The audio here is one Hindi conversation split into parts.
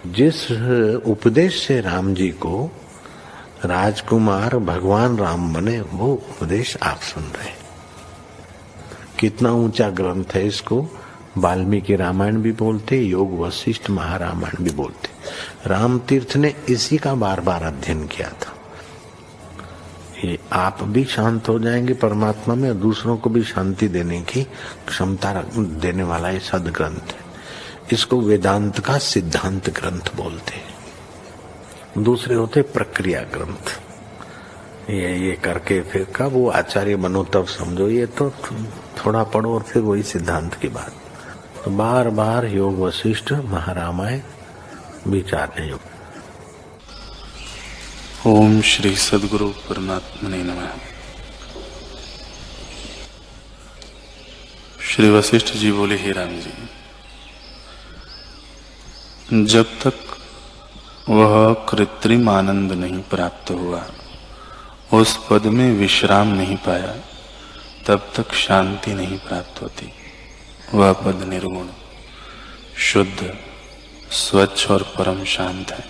जिस उपदेश से राम जी को राजकुमार भगवान राम बने, वो उपदेश आप सुन रहे हैं। कितना ऊंचा ग्रंथ है। इसको वाल्मीकि रामायण भी बोलते, योग वशिष्ठ महारामायण भी बोलते। राम तीर्थ ने इसी का बार बार अध्ययन किया था। ये आप भी शांत हो जाएंगे परमात्मा में, और दूसरों को भी शांति देने की क्षमता देने वाला ये सदग्रंथ है। इसको वेदांत का सिद्धांत ग्रंथ बोलते हैं। दूसरे होते प्रक्रिया ग्रंथ। ये करके फिर कब वो आचार्य बनो तब समझो, ये तो थोड़ा पढ़ो और फिर वही सिद्धांत की बात। तो बार बार योग वशिष्ठ महारामायण विचारने योग। ओम श्री सद्गुरु परमात्मने नमः। श्री वशिष्ठ जी बोले, हे राम जी, जब तक वह कृत्रिम आनंद नहीं प्राप्त हुआ, उस पद में विश्राम नहीं पाया, तब तक शांति नहीं प्राप्त होती। वह पद निर्गुण, शुद्ध, स्वच्छ और परम शांत है।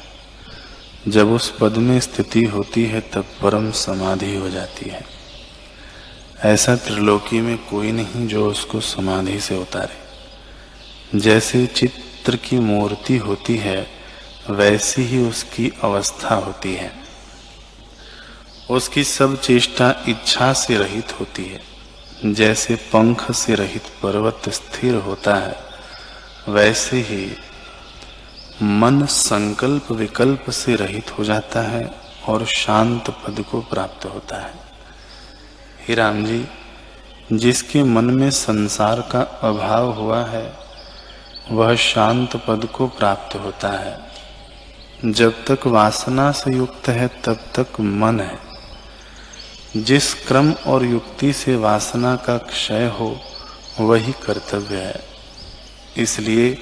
जब उस पद में स्थिति होती है तब परम समाधि हो जाती है। ऐसा त्रिलोकी में कोई नहीं जो उसको समाधि से उतारे। जैसे चित्र की मूर्ति होती है, वैसी ही उसकी अवस्था होती है। उसकी सब चेष्टा इच्छा से रहित होती है। जैसे पंख से रहित पर्वत स्थिर होता है, वैसे ही मन संकल्प विकल्प से रहित हो जाता है और शांत पद को प्राप्त होता है। हे राम जी, जिसके मन में संसार का अभाव हुआ है, वह शांत पद को प्राप्त होता है। जब तक वासना से युक्त है तब तक मन है। जिस क्रम और युक्ति से वासना का क्षय हो, वही कर्तव्य है। इसलिए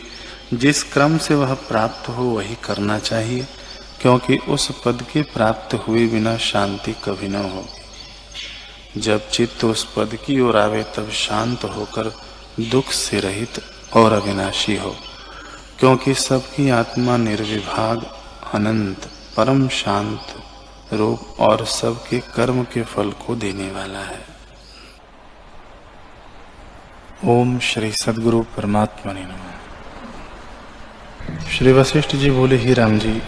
जिस क्रम से वह प्राप्त हो वही करना चाहिए, क्योंकि उस पद के प्राप्त हुए बिना शांति कभी न होगी। जब चित्त उस पद की ओर आवे तब शांत होकर दुख से रहित और अविनाशी हो, क्योंकि सबकी आत्मा निर्विभाग, अनंत, परम शांत रूप और सबके कर्म के फल को देने वाला है। ओम श्री सद्गुरु परमात्मने नमः। श्री वशिष्ठ जी बोले, ही राम जी,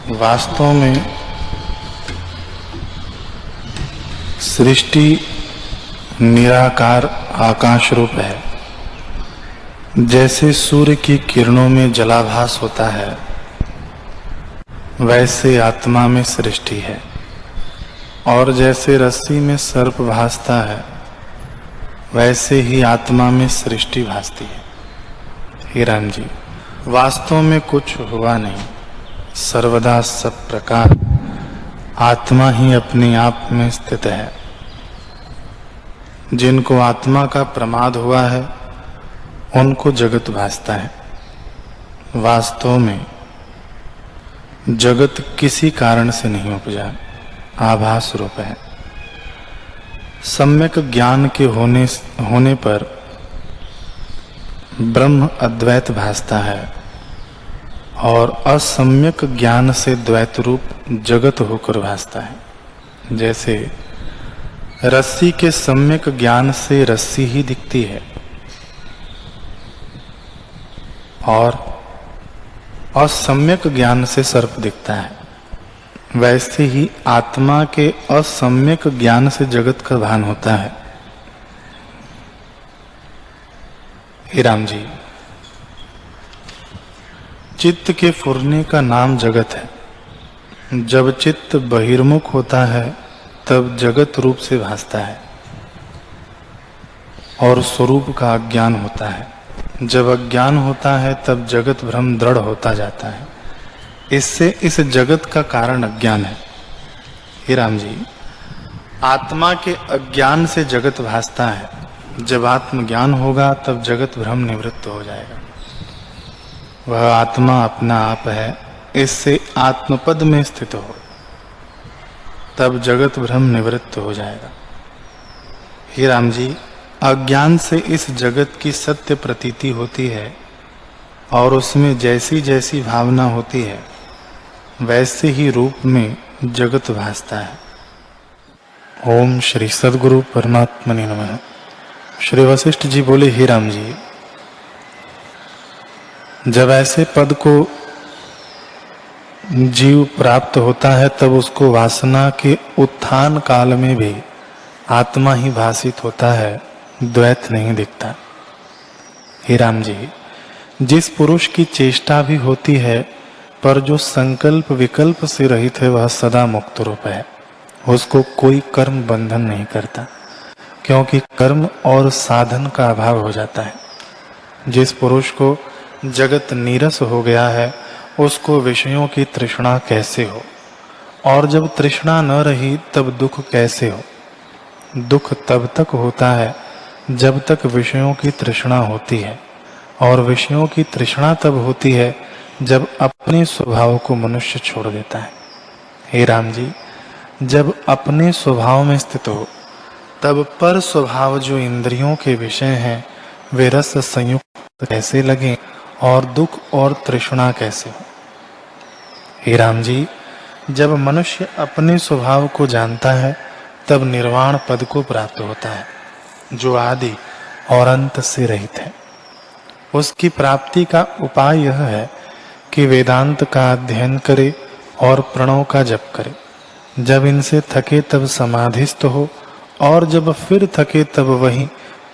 वास्तव में सृष्टि निराकार आकाश रूप है। जैसे सूर्य की किरणों में जलाभास होता है, वैसे आत्मा में सृष्टि है। और जैसे रस्सी में सर्प भासता है, वैसे ही आत्मा में सृष्टि भासती है। हे राम जी, वास्तव में कुछ हुआ नहीं। सर्वदा सब प्रकार आत्मा ही अपने आप में स्थित है। जिनको आत्मा का प्रमाद हुआ है, उनको जगत भासता है। वास्तव में जगत किसी कारण से नहीं उपजा, आभास रूप है। सम्यक ज्ञान के होने पर ब्रह्म अद्वैत भासता है, और असम्यक ज्ञान से द्वैत रूप जगत होकर भासता है। जैसे रस्सी के सम्यक ज्ञान से रस्सी ही दिखती है, और असम्यक ज्ञान से सर्प दिखता है। वैसे ही आत्मा के असम्यक ज्ञान से जगत का भान होता है। हे राम जी, चित्त के फुरने का नाम जगत है। जब चित्त बहिर्मुख होता है तब जगत रूप से भासता है और स्वरूप का अज्ञान होता है। जब अज्ञान होता है तब जगत भ्रम दृढ़ होता जाता है। इससे इस जगत का कारण अज्ञान है। हे राम जी, आत्मा के अज्ञान से जगत भासता है। जब आत्मज्ञान होगा तब जगत भ्रम निवृत्त हो जाएगा। वह आत्मा अपना आप है, इससे आत्मपद में स्थित हो, तब जगत भ्रम निवृत्त हो जाएगा। हे राम जी, अज्ञान से इस जगत की सत्य प्रतीति होती है, और उसमें जैसी जैसी भावना होती है वैसे ही रूप में जगत भासता है। ओम श्री सद्गुरु परमात्मने नमः। श्री वशिष्ठ जी बोले, हे राम जी, जब ऐसे पद को जीव प्राप्त होता है तब उसको वासना के उत्थान काल में भी आत्मा ही भासित होता है, द्वैत नहीं दिखता। हे राम जी, जिस पुरुष की चेष्टा भी होती है पर जो संकल्प विकल्प से रहित है वह सदा मुक्त रूप है, उसको कोई कर्म बंधन नहीं करता, क्योंकि कर्म और साधन का अभाव हो जाता है। जिस पुरुष को जगत नीरस हो गया है उसको विषयों की तृष्णा कैसे हो, और जब तृष्णा न रही तब दुख कैसे हो। दुख तब तक होता है जब तक विषयों की तृष्णा होती है, और विषयों की तृष्णा तब होती है जब अपने स्वभाव को मनुष्य छोड़ देता है। हे राम जी, जब अपने स्वभाव में स्थित हो तब पर स्वभाव जो इंद्रियों के विषय हैं वे रस संयुक्त कैसे लगें और दुख और तृष्णा कैसे हो। हे राम जी, जब मनुष्य अपने स्वभाव को जानता है तब निर्वाण पद को प्राप्त होता है, जो आदि और अंत से रहित है। उसकी प्राप्ति का उपाय यह है कि वेदांत का अध्ययन करे और प्रणव का जप करे। जब इनसे थके तब समाधिस्थ हो, और जब फिर थके तब वही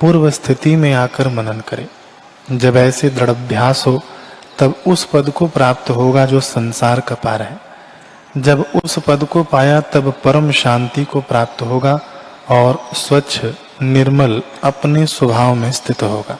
पूर्व स्थिति में आकर मनन करे। जब ऐसे दृढ़ अभ्यास हो तब उस पद को प्राप्त होगा जो संसार का पार है। जब उस पद को पाया तब परम शांति को प्राप्त होगा और स्वच्छ निर्मल अपने स्वभाव में स्थित होगा।